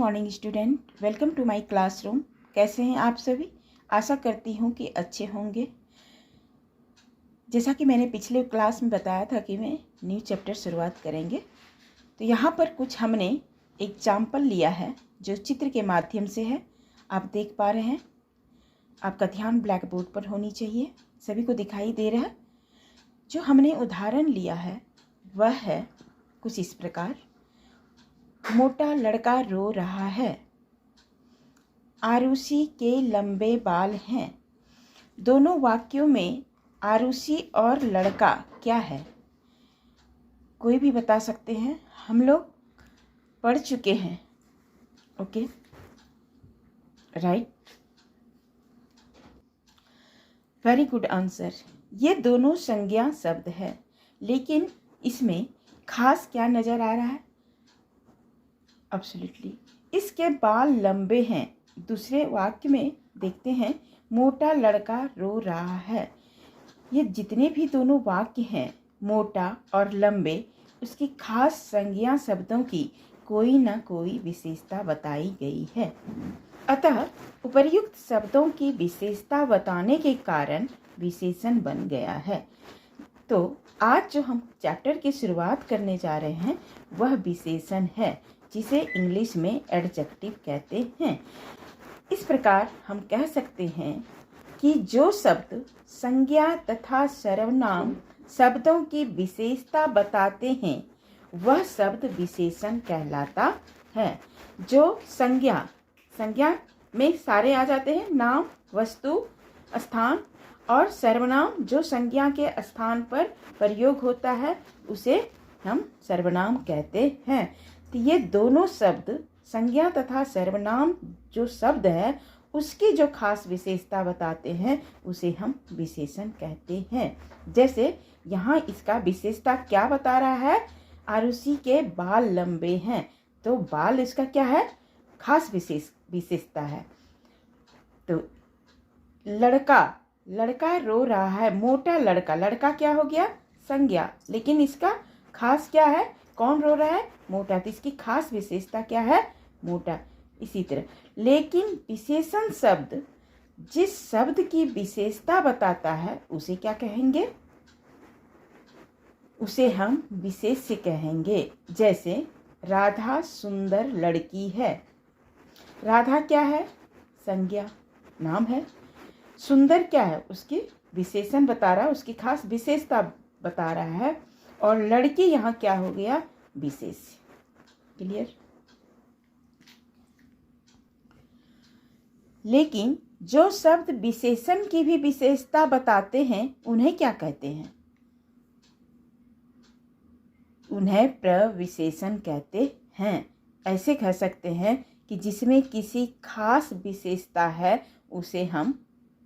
Morning student, welcome to my classroom. कैसे हैं आप सभी? आशा करती हूँ कि अच्छे होंगे। जैसा कि मैंने पिछले क्लास में बताया था कि मैं न्यू चैप्टर शुरुआत करेंगे, तो यहाँ पर कुछ हमने एग्जाम्पल लिया है जो चित्र के माध्यम से है। आप देख पा रहे हैं, आपका ध्यान ब्लैक बोर्ड पर होनी चाहिए, सभी को दिखाई दे रहा है। जो हमने उदाहरण लिया है वह है कुछ इस प्रकार। मोटा लड़का रो रहा है, आरुषि के लंबे बाल हैं। दोनों वाक्यों में आरुषि और लड़का क्या है? कोई भी बता सकते हैं, हम लोग पढ़ चुके हैं। Okay, right, very good answer. ये दोनों संज्ञा शब्द है, लेकिन इसमें खास क्या नजर आ रहा है? एब्सोल्युटली, इसके बाल लंबे हैं। दूसरे वाक्य में देखते हैं, मोटा लड़का रो रहा है। ये जितने भी दोनों वाक्य हैं, मोटा और लंबे, उसकी खास संज्ञा शब्दों की कोई ना कोई विशेषता बताई गई है। अतः उपर्युक्त शब्दों की विशेषता बताने के कारण विशेषण बन गया है। तो आज जो हम चैप्टर की शुरुआत करने जा रहे हैं वह विशेषण है, जिसे इंग्लिश में एडजेक्टिव कहते हैं। इस प्रकार हम कह सकते हैं कि जो शब्द संज्ञा तथा सर्वनाम शब्दों की विशेषता बताते हैं वह शब्द विशेषण कहलाता है। जो संज्ञा में सारे आ जाते हैं, नाम, वस्तु, स्थान, और सर्वनाम जो संज्ञा के स्थान पर प्रयोग होता है उसे हम सर्वनाम कहते हैं। तो ये दोनों शब्द, संज्ञा तथा सर्वनाम जो शब्द है, उसकी जो खास विशेषता बताते हैं उसे हम विशेषण कहते हैं। जैसे यहाँ इसका विशेषता क्या बता रहा है? आरुषि के बाल लंबे हैं, तो बाल इसका क्या है? खास विशेषता है। तो लड़का रो रहा है, मोटा लड़का क्या हो गया? संज्ञा, लेकिन इसका खास क्या है? कौन रो रहा है? मोटा, तो इसकी खास विशेषता क्या है? मोटा। इसी तरह, लेकिन विशेषण शब्द जिस शब्द की विशेषता बताता है उसे क्या कहेंगे? उसे हम विशेष्य कहेंगे। जैसे राधा सुंदर लड़की है। राधा क्या है? संज्ञा, नाम है। सुंदर क्या है? उसकी विशेषण बता रहा है, उसकी खास विशेषता बता रहा है। और लड़की यहाँ क्या हो गया? विशेष्य। क्लियर? लेकिन जो शब्द विशेषण की भी विशेषता बताते हैं उन्हें क्या कहते हैं? उन्हें प्रविशेषण कहते हैं। ऐसे कह सकते हैं कि जिसमें किसी खास विशेषता है उसे हम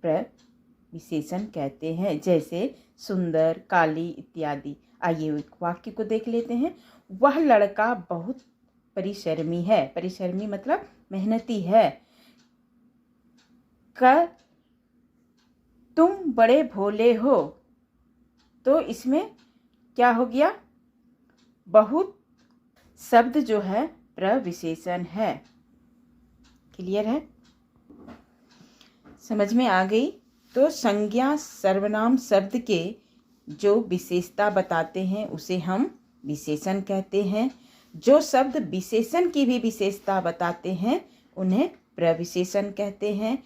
प्रविशेषण कहते हैं। जैसे सुंदर, काली इत्यादि। आइए एक वाक्य को देख लेते हैं। वह लड़का बहुत परिश्रमी है। परिश्रमी मतलब मेहनती है। तुम बड़े भोले हो, तो इसमें क्या हो गया? बहुत शब्द जो है प्रविशेषण है। क्लियर है? समझ में आ गई? तो संज्ञा सर्वनाम शब्द के जो विशेषता बताते हैं उसे हम विशेषण कहते हैं। जो शब्द विशेषण की भी विशेषता बताते हैं उन्हें प्रविशेषण कहते हैं।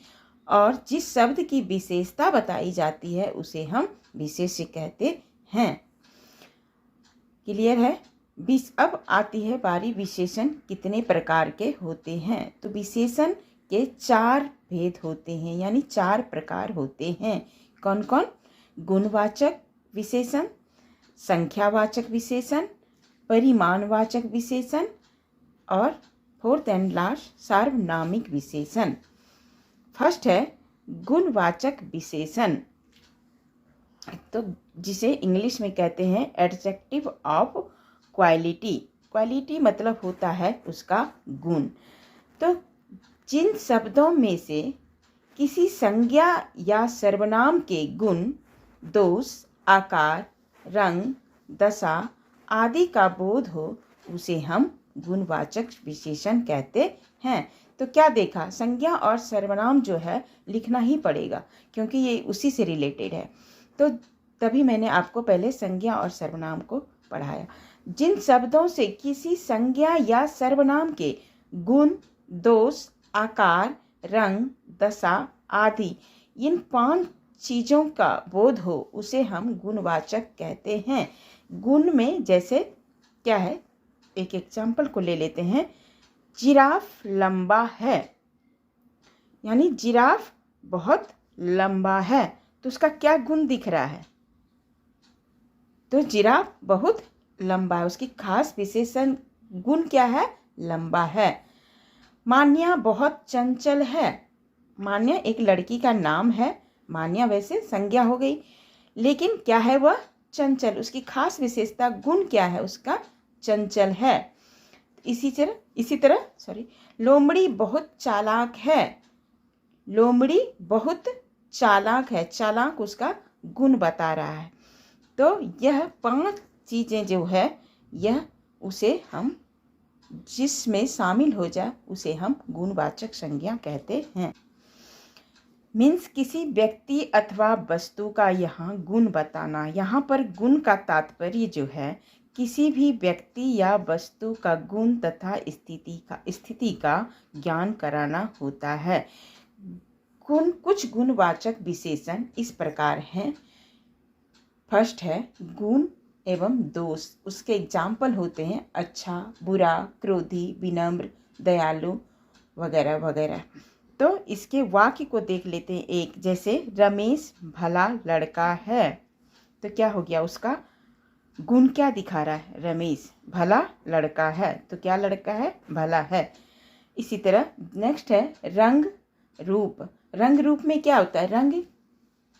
और जिस शब्द की विशेषता बताई जाती है उसे हम विशेष्य कहते हैं। क्लियर है? अब आती है बारी विशेषण कितने प्रकार के होते हैं। तो विशेषण के 4 भेद होते हैं, यानी 4 प्रकार होते हैं। कौन कौन? गुणवाचक विशेषण, संख्यावाचक विशेषण, परिमाणवाचक विशेषण और 4th एंड लास्ट सार्वनामिक विशेषण। फर्स्ट है गुणवाचक विशेषण, तो जिसे इंग्लिश में कहते हैं एडजेक्टिव ऑफ क्वालिटी। क्वालिटी मतलब होता है उसका गुण। तो जिन शब्दों में से किसी संज्ञा या सर्वनाम के गुण, दोष, आकार, रंग, दशा आदि का बोध हो उसे हम गुणवाचक विशेषण कहते हैं। तो क्या देखा, संज्ञा और सर्वनाम जो है लिखना ही पड़ेगा क्योंकि ये उसी से रिलेटेड है। तो तभी मैंने आपको पहले संज्ञा और सर्वनाम को पढ़ाया। जिन शब्दों से किसी संज्ञा या सर्वनाम के गुण, दोष, आकार, रंग, दशा आदि इन 5 चीज़ों का बोध हो उसे हम गुणवाचक कहते हैं। गुण में जैसे क्या है, एक एग्जाम्पल को ले लेते हैं। जिराफ लंबा है, यानी जिराफ बहुत लंबा है, तो उसका क्या गुण दिख रहा है? तो जिराफ बहुत लंबा है, उसकी खास विशेषण गुण क्या है? लंबा है। मान्या बहुत चंचल है। मान्या एक लड़की का नाम है। मान्या वैसे संज्ञा हो गई, लेकिन क्या है वह? चंचल। उसकी खास विशेषता गुण क्या है? उसका चंचल है। इसी तरह लोमड़ी बहुत चालाक है। लोमड़ी बहुत चालाक है, चालाक उसका गुण बता रहा है। तो यह 5 चीज़ें जो है, यह उसे हम जिसमें शामिल हो जाए उसे हम गुणवाचक संज्ञा कहते हैं। मीन्स किसी व्यक्ति अथवा वस्तु का यहाँ गुण बताना। यहाँ पर गुण का तात्पर्य जो है किसी भी व्यक्ति या वस्तु का गुण तथा स्थिति का ज्ञान कराना होता है। कुछ गुणवाचक विशेषण इस प्रकार हैं। फर्स्ट है गुण एवं दोष। उसके एग्जाम्पल होते हैं अच्छा, बुरा, क्रोधी, विनम्र, दयालु वगैरह वगैरह। तो इसके वाक्य को देख लेते हैं। एक जैसे रमेश भला लड़का है, तो क्या हो गया? उसका गुण क्या दिखा रहा है? रमेश भला लड़का है, तो क्या लड़का है? भला है। इसी तरह नेक्स्ट है रंग रूप। रंग रूप में क्या होता है? रंग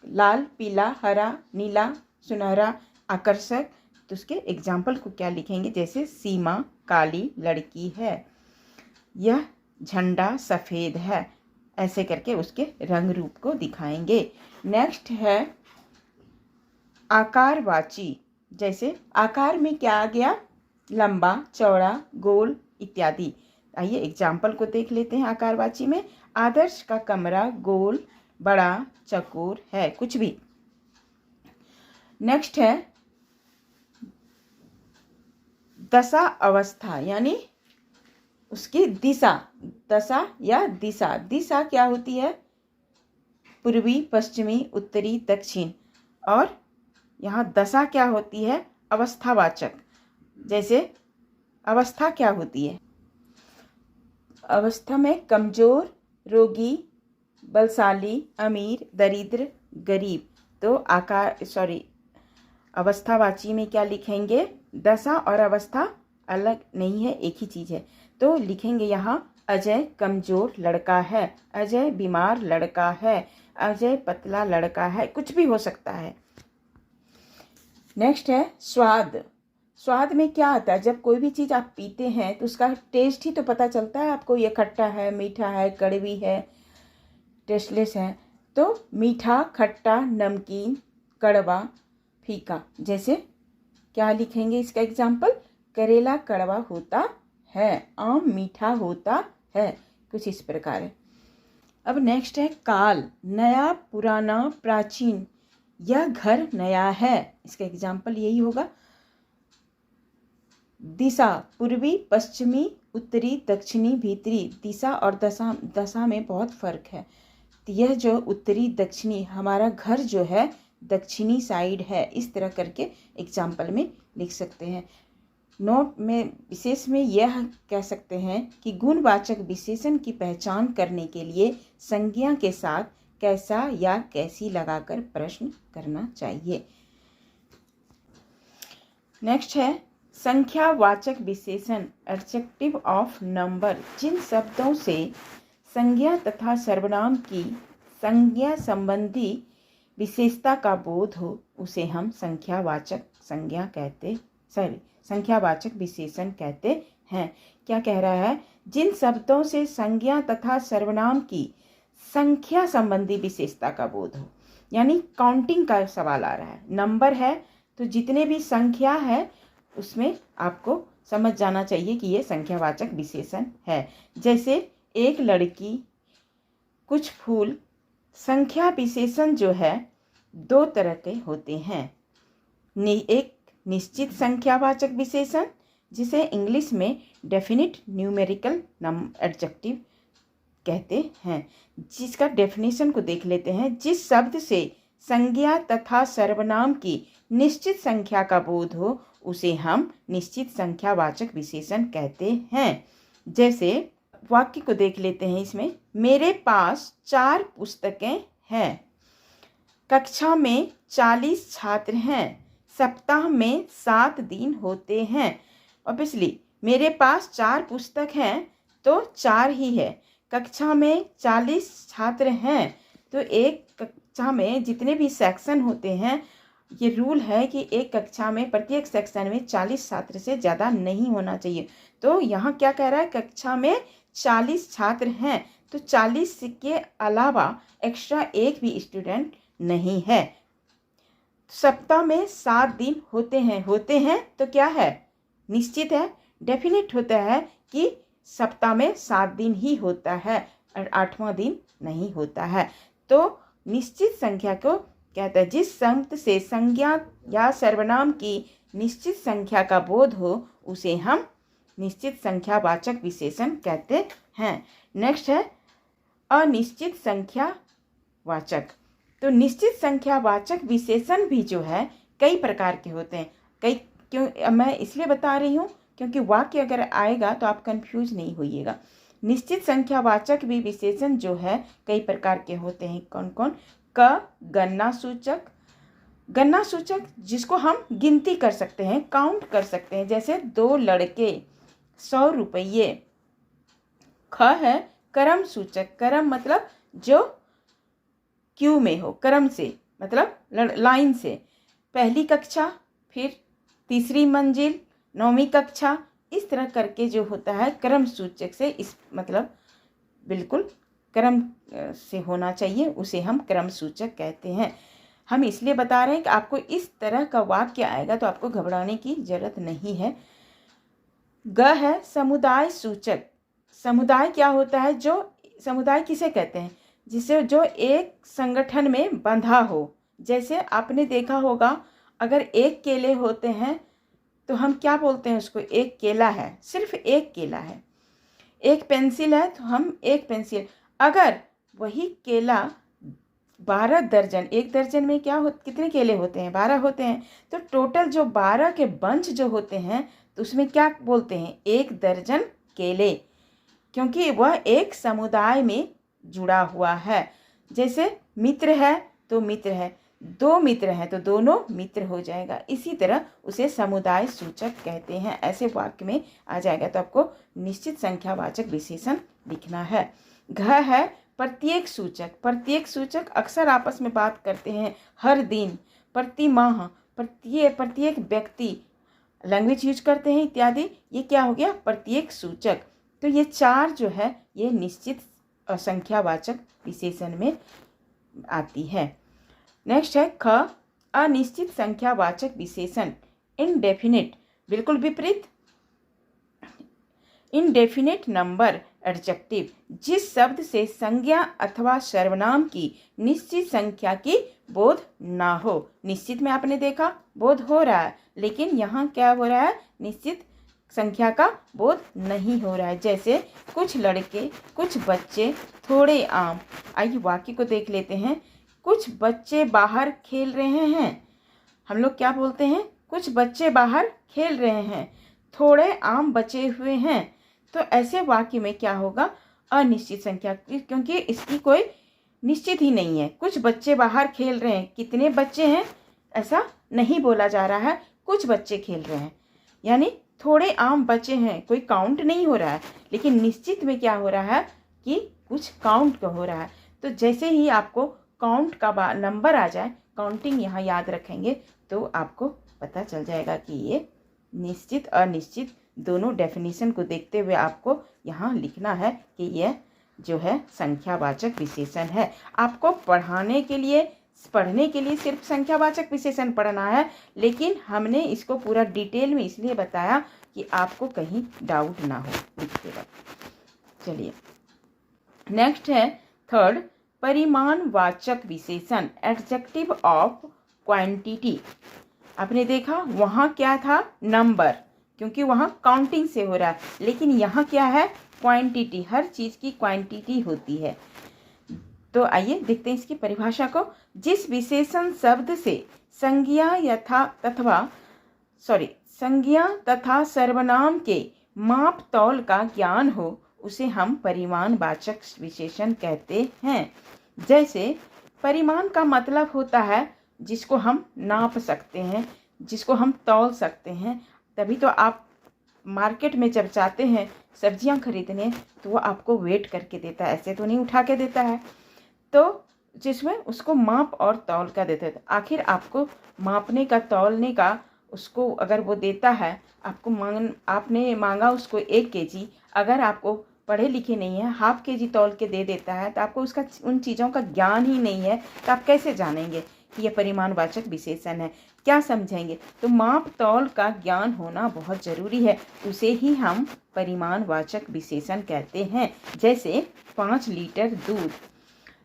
लाल, पीला, हरा, नीला, सुनहरा, आकर्षक। तो उसके एग्जाम्पल को क्या लिखेंगे? जैसे सीमा काली लड़की है, यह झंडा सफ़ेद है। ऐसे करके उसके रंग रूप को दिखाएंगे। नेक्स्ट है आकारवाची। जैसे आकार में क्या आ गया? लंबा, चौड़ा, गोल इत्यादि। आइए एग्जाम्पल को देख लेते हैं। आकारवाची में आदर्श का कमरा गोल, बड़ा, चौकोर है, कुछ भी। नेक्स्ट है दशा अवस्था, यानी उसकी दिशा। दशा या दिशा। दिशा क्या होती है? पूर्वी, पश्चिमी, उत्तरी, दक्षिण। और यहाँ दशा क्या होती है? अवस्थावाचक। जैसे अवस्था क्या होती है? अवस्था में कमजोर, रोगी, बलशाली, अमीर, दरिद्र, गरीब। तो अवस्थावाची में क्या लिखेंगे? दशा और अवस्था अलग नहीं है, एक ही चीज़ है। तो लिखेंगे यहाँ अजय कमजोर लड़का है, अजय बीमार लड़का है, अजय पतला लड़का है, कुछ भी हो सकता है। नेक्स्ट है स्वाद। स्वाद में क्या आता है? जब कोई भी चीज़ आप पीते हैं तो उसका टेस्ट ही तो पता चलता है आपको। ये खट्टा है, मीठा है, कड़वी है, टेस्टलेस है। तो मीठा, खट्टा, नमकीन, कड़वा, फीका। जैसे क्या लिखेंगे इसका एग्जाम्पल? करेला कड़वा होता है, आम मीठा होता है, कुछ इस प्रकार है। अब नेक्स्ट है काल। नया, पुराना, प्राचीन। यह घर नया है, इसका एग्जाम्पल यही होगा। दिशा पूर्वी, पश्चिमी, उत्तरी, दक्षिणी, भीतरी। दिशा और दशा में बहुत फर्क है। तो यह जो उत्तरी दक्षिणी, हमारा घर जो है दक्षिणी साइड है, इस तरह करके एग्जाम्पल में लिख सकते हैं। नोट में विशेष में यह कह सकते हैं कि गुणवाचक विशेषण की पहचान करने के लिए संज्ञा के साथ कैसा या कैसी लगाकर प्रश्न करना चाहिए। नेक्स्ट है संख्यावाचक विशेषण, एडजेक्टिव ऑफ नंबर। जिन शब्दों से संज्ञा तथा सर्वनाम की संज्ञा संबंधी विशेषता का बोध हो उसे हम संख्यावाचक विशेषण कहते हैं। क्या कह रहा है? जिन शब्दों से संज्ञा तथा सर्वनाम की संख्या संबंधी विशेषता का बोध हो, यानी काउंटिंग का सवाल आ रहा है। नंबर है तो जितने भी संख्या है उसमें आपको समझ जाना चाहिए कि ये संख्यावाचक विशेषण है। जैसे एक लड़की, कुछ फूल। संख्या विशेषण जो है दो तरह के होते हैं। एक निश्चित संख्यावाचक विशेषण, जिसे इंग्लिश में डेफिनिट न्यूमेरिकल एडजेक्टिव कहते हैं, जिसका डेफिनेशन को देख लेते हैं। जिस शब्द से संज्ञा तथा सर्वनाम की निश्चित संख्या का बोध हो उसे हम निश्चित संख्यावाचक विशेषण कहते हैं। जैसे वाक्य को देख लेते हैं। इसमें मेरे पास 4 पुस्तकें हैं, कक्षा में 40 छात्र हैं, सप्ताह में 7 दिन होते हैं। ऑब्वियसली मेरे पास 4 पुस्तक हैं तो 4 ही है। कक्षा में 40 छात्र हैं तो एक कक्षा में जितने भी सेक्शन होते हैं, ये रूल है कि एक कक्षा में प्रत्येक सेक्शन में 40 छात्र से ज़्यादा नहीं होना चाहिए। तो यहाँ क्या कह रहा है, कक्षा में 40 छात्र हैं तो 40 के अलावा एक्स्ट्रा एक भी स्टूडेंट नहीं है। सप्ताह में 7 दिन होते हैं तो क्या है, निश्चित है, डेफिनेट होता है कि सप्ताह में 7 दिन ही होता है और 8वां दिन नहीं होता है। तो निश्चित संख्या को कहता है जिस शब्द से संज्ञा या सर्वनाम की निश्चित संख्या का बोध हो उसे हम निश्चित संख्यावाचक विशेषण कहते हैं। नेक्स्ट है अनिश्चित संख्यावाचक। तो निश्चित संख्यावाचक विशेषण भी जो है कई प्रकार के होते हैं। क्यों मैं इसलिए बता रही हूँ क्योंकि वाक्य अगर आएगा तो आप कंफ्यूज नहीं होइएगा। निश्चित संख्यावाचक भी विशेषण जो है कई प्रकार के होते हैं। कौन कौन? गणना सूचक। गणना सूचक जिसको हम गिनती कर सकते हैं, काउंट कर सकते हैं। जैसे 2 लड़के, 100 रुपये। ख है क्रम सूचक। क्रम मतलब जो क्यू में हो, क्रम से मतलब लाइन से। पहली कक्षा, फिर तीसरी मंजिल, 9वीं कक्षा, इस तरह करके जो होता है क्रम सूचक से, इस मतलब बिल्कुल क्रम से होना चाहिए, उसे हम क्रम सूचक कहते हैं। हम इसलिए बता रहे हैं कि आपको इस तरह का वाक्य आएगा तो आपको घबराने की जरूरत नहीं है। ग है समुदाय सूचक। समुदाय क्या होता है? जो समुदाय किसे कहते हैं? जिसे जो एक संगठन में बंधा हो। जैसे आपने देखा होगा अगर एक केले होते हैं तो हम क्या बोलते हैं उसको? एक केला है, सिर्फ एक केला है। एक पेंसिल है तो हम एक पेंसिल। अगर वही केला 12 दर्जन, एक दर्जन में कितने केले होते हैं? 12 होते हैं। तो टोटल जो 12 के बंच जो होते हैं तो उसमें क्या बोलते हैं? 1 दर्जन केले, क्योंकि वह एक समुदाय में जुड़ा हुआ है। जैसे मित्र है तो मित्र है, 2 मित्र हैं तो दोनों मित्र हो जाएगा। इसी तरह उसे समुदाय सूचक कहते हैं। ऐसे वाक्य में आ जाएगा तो आपको निश्चित संख्यावाचक विशेषण लिखना है। घ है प्रत्येक सूचक। प्रत्येक सूचक अक्सर आपस में बात करते हैं। हर दिन, प्रति माह, प्रत्येक व्यक्ति लैंग्वेज यूज करते हैं इत्यादि। ये क्या हो गया? प्रत्येक सूचक। तो ये 4 जो है ये निश्चित संख्यावाचक विशेषण में आती है। नेक्स्ट है ख अनिश्चित संख्यावाचक विशेषण इनडेफिनिट। बिल्कुल विपरीत। इनडेफिनिट नंबर एडजेक्टिव जिस शब्द से संज्ञा अथवा सर्वनाम की निश्चित संख्या की बोध ना हो। निश्चित में आपने देखा बोध हो रहा है, लेकिन यहाँ क्या हो रहा है? निश्चित संख्या का बोध नहीं हो रहा है। जैसे कुछ लड़के, कुछ बच्चे, थोड़े आम। आइए वाक्य को देख लेते हैं। कुछ बच्चे बाहर खेल रहे हैं। हम लोग क्या बोलते हैं? कुछ बच्चे बाहर खेल रहे हैं, थोड़े आम बचे हुए हैं। तो ऐसे वाक्य में क्या होगा? अनिश्चित संख्या, क्योंकि इसकी कोई निश्चित ही नहीं है। कुछ बच्चे बाहर खेल रहे हैं, कितने बच्चे हैं ऐसा नहीं बोला जा रहा है, कुछ बच्चे खेल रहे हैं, यानी थोड़े आम बचे हैं, कोई काउंट नहीं हो रहा है। लेकिन निश्चित में क्या हो रहा है कि कुछ काउंट हो रहा है। तो जैसे ही आपको काउंट का नंबर आ जाए, काउंटिंग यहाँ याद रखेंगे तो आपको पता चल जाएगा कि ये निश्चित अनिश्चित दोनों डेफिनेशन को देखते हुए आपको यहाँ लिखना है कि यह जो है संख्यावाचक विशेषण है। आपको पढ़ाने के लिए पढ़ने के लिए सिर्फ संख्यावाचक विशेषण पढ़ना है, लेकिन हमने इसको पूरा डिटेल में इसलिए बताया कि आपको कहीं डाउट ना हो लिखते वक्त। चलिए नेक्स्ट है थर्ड, परिमाणवाचक विशेषण, एडजेक्टिव ऑफ क्वांटिटी। आपने देखा वहाँ क्या था, नंबर, क्योंकि वहाँ काउंटिंग से हो रहा है, लेकिन यहाँ क्या है, क्वांटिटी। हर चीज़ की क्वांटिटी होती है। तो आइए देखते हैं इसकी परिभाषा को। जिस विशेषण शब्द से संज्ञा तथा सर्वनाम के माप तौल का ज्ञान हो उसे हम परिमाणवाचक विशेषण कहते हैं। जैसे परिमाण का मतलब होता है जिसको हम नाप सकते हैं, जिसको हम तौल सकते हैं। तभी तो आप मार्केट में जब जाते हैं सब्जियां खरीदने तो वो आपको वेट करके देता है, ऐसे तो नहीं उठा के देता है। तो जिसमें उसको माप और तौल का देते हैं। आखिर आपको मापने का, तौलने का उसको अगर वो देता है, आपने मांगा उसको 1 kg, अगर आपको पढ़े लिखे नहीं है, ½ kg तौल के दे देता है, तो आपको उसका उन चीज़ों का ज्ञान ही नहीं है, तो आप कैसे जानेंगे कि ये परिमाणवाचक विशेषण है? क्या समझेंगे? तो माप तौल का ज्ञान होना बहुत ज़रूरी है, उसे ही हम परिमाणवाचक विशेषण कहते हैं। जैसे 5 लीटर दूध,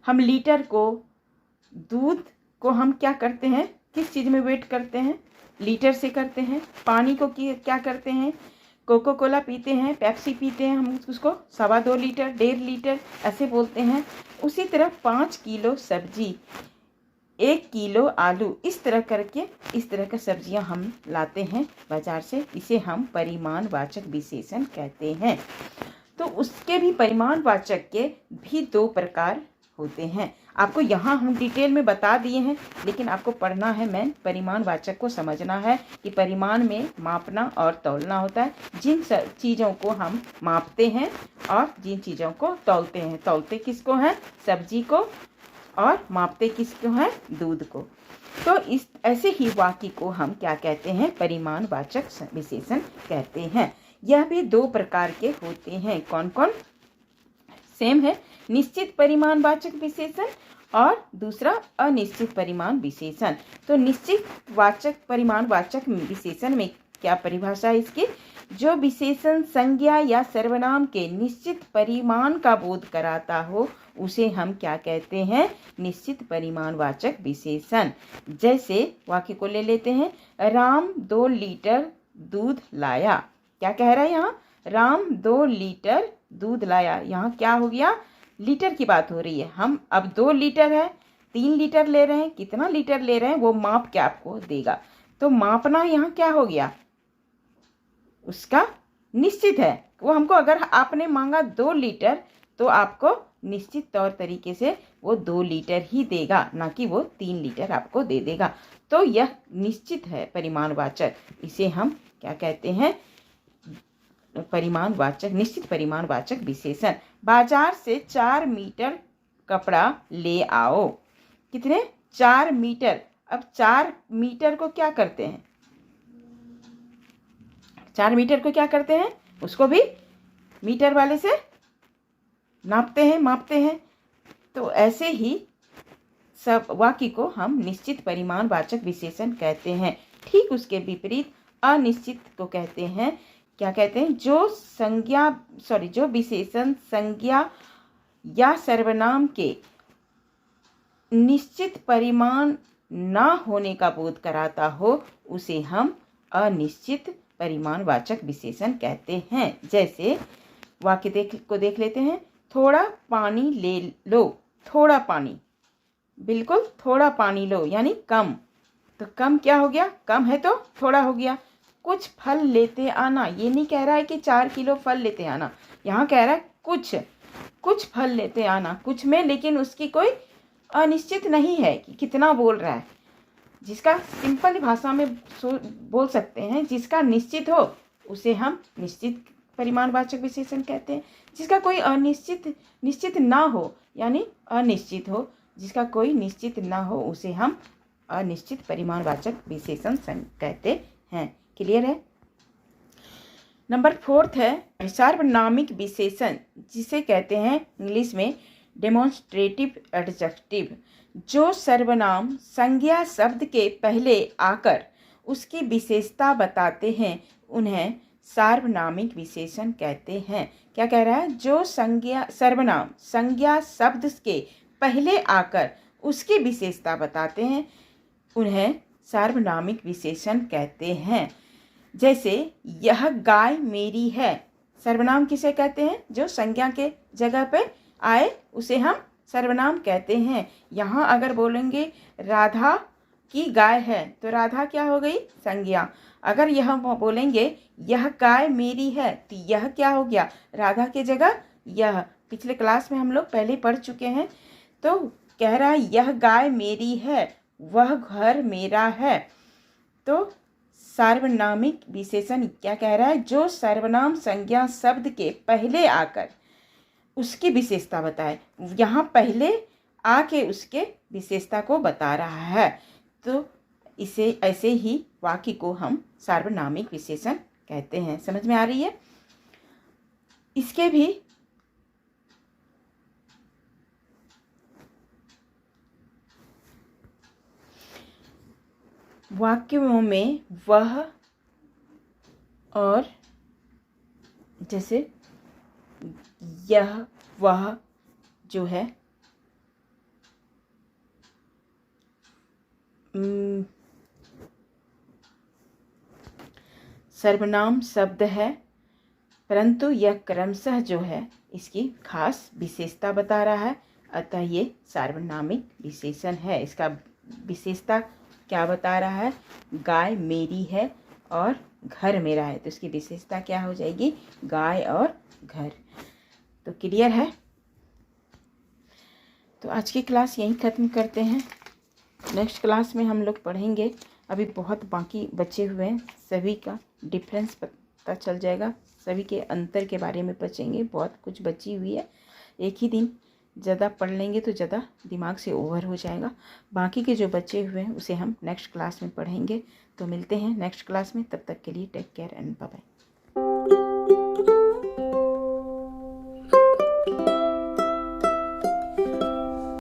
हम लीटर को, दूध को हम क्या करते हैं, किस चीज़ में वेट करते हैं, लीटर से करते हैं। पानी को क्या करते हैं, कोको कोला पीते हैं, पेप्सी पीते हैं, हम उसको 2.25 लीटर, 1.5 लीटर ऐसे बोलते हैं। उसी तरह 5 किलो सब्जी, 1 किलो आलू, इस तरह करके इस तरह की सब्जियां हम लाते हैं बाजार से, इसे हम परिमाणवाचक विशेषण कहते हैं। तो उसके भी परिमाणवाचक के भी 2 प्रकार होते हैं। आपको यहाँ हम डिटेल में बता दिए हैं, लेकिन आपको पढ़ना है, मेन परिमाणवाचक को समझना है कि परिमाण में मापना और तौलना होता है। जिन चीज़ों को हम मापते हैं और जिन चीज़ों को तौलते हैं, तौलते किसको हैं, सब्जी को, और मापते किसको हैं, दूध को। तो इस ऐसे ही वाक्य को हम क्या कहते हैं, परिमाणवाचक विशेषण कहते हैं। यह भी 2 प्रकार के होते हैं। कौन कौन? सेम है, निश्चित परिमाणवाचक विशेषण और दूसरा अनिश्चित परिमाण विशेषण। तो निश्चित परिमाणवाचक विशेषण में क्या परिभाषा है इसकी? जो विशेषण संज्ञा या सर्वनाम के निश्चित परिमाण का बोध कराता हो उसे हम क्या कहते हैं, निश्चित परिमाणवाचक विशेषण। जैसे वाक्य को ले लेते हैं, राम 2 लीटर दूध लाया। क्या कह रहा है यहाँ, राम 2 लीटर दूध लाया। यहाँ क्या हो गया, लीटर की बात हो रही है। हम अब 2 लीटर है, 3 लीटर ले रहे हैं, कितना लीटर ले रहे हैं वो माप के आपको देगा। तो मापना यहाँ क्या हो गया, उसका निश्चित है। वो हमको, अगर आपने मांगा 2 लीटर तो आपको निश्चित तौर तरीके से वो 2 लीटर ही देगा, ना कि वो 3 लीटर आपको दे देगा। तो यह निश्चित है परिमाणवाचक, इसे हम क्या कहते हैं, परिमाणवाचक, निश्चित परिमाणवाचक विशेषण। बाजार से 4 मीटर कपड़ा ले आओ। कितने? 4 मीटर। अब 4 मीटर को क्या करते हैं, 4 मीटर को क्या करते हैं, उसको भी मीटर वाले से नापते हैं, मापते हैं। तो ऐसे ही सब वाक्य को हम निश्चित परिमाणवाचक विशेषण कहते हैं। ठीक उसके विपरीत अनिश्चित को कहते हैं, क्या कहते हैं, जो विशेषण संज्ञा या सर्वनाम के निश्चित परिमाण ना होने का बोध कराता हो उसे हम अनिश्चित परिमाणवाचक विशेषण कहते हैं। जैसे वाक्य को देख लेते हैं, थोड़ा पानी ले लो। थोड़ा पानी, बिल्कुल थोड़ा पानी लो, यानी कम। तो कम क्या हो गया, कम है तो थोड़ा हो गया। कुछ फल लेते आना, ये नहीं कह रहा है कि 4 किलो फल लेते आना, यहाँ कह रहा है कुछ फल लेते आना, कुछ में, लेकिन उसकी कोई अनिश्चित नहीं है कि कितना बोल रहा है। जिसका सिंपल भाषा में बोल सकते हैं, जिसका निश्चित हो उसे हम निश्चित परिमाणवाचक विशेषण कहते हैं। जिसका कोई निश्चित ना हो, यानी अनिश्चित हो, जिसका कोई निश्चित ना हो उसे हम अनिश्चित परिमाणवाचक विशेषण कहते हैं। क्लियर है? नंबर 4 है सार्वनामिक विशेषण, जिसे कहते हैं इंग्लिश में डेमोन्स्ट्रेटिव एडजेक्टिव। जो सर्वनाम संज्ञा शब्द के पहले आकर उसकी विशेषता बताते हैं उन्हें सार्वनामिक विशेषण कहते हैं। क्या कह रहा है? जो सर्वनाम संज्ञा शब्द के पहले आकर उसकी विशेषता बताते हैं उन्हें सार्वनामिक विशेषण कहते हैं। जैसे यह गाय मेरी है, सर्वनाम किसे कहते हैं? जो संज्ञा के जगह पे आए उसे हम सर्वनाम कहते हैं। यहाँ अगर बोलेंगे राधा की गाय है तो राधा क्या हो गई? संज्ञा। अगर यह बोलेंगे यह गाय मेरी है तो यह क्या हो गया? राधा के जगह यह। पिछले क्लास में हम लोग पहले पढ़ चुके हैं। तो कह रहा है यह गाय मेरी है, वह घर मेरा है। तो सार्वनामिक विशेषण क्या कह रहा है? जो सर्वनाम संज्ञा शब्द के पहले आकर उसकी विशेषता बताए, यहाँ पहले आके उसके विशेषता को बता रहा है। तो इसे ऐसे ही वाक्य को हम सार्वनामिक विशेषण कहते हैं। समझ में आ रही है? इसके भी वाक्यों में वह और जैसे यह वह जो है सर्वनाम शब्द है, परंतु यह क्रमशः जो है इसकी खास विशेषता बता रहा है, अतः ये सार्वनामिक विशेषण है। इसका विशेषता क्या बता रहा है? गाय मेरी है और घर मेरा है, तो इसकी विशेषता क्या हो जाएगी? गाय और घर। तो क्लियर है? तो आज की क्लास यहीं ख़त्म करते हैं। नेक्स्ट क्लास में हम लोग पढ़ेंगे, अभी बहुत बाकी बचे हुए हैं, सभी का डिफरेंस पता चल जाएगा, सभी के अंतर के बारे में बचेंगे, बहुत कुछ बची हुई है। एक ही दिन ज़्यादा पढ़ लेंगे तो ज़्यादा दिमाग से ओवर हो जाएगा। बाकी के जो बचे हुए हैं उसे हम नेक्स्ट क्लास में पढ़ेंगे। तो मिलते हैं नेक्स्ट क्लास में, तब तक के लिए take care and bye bye.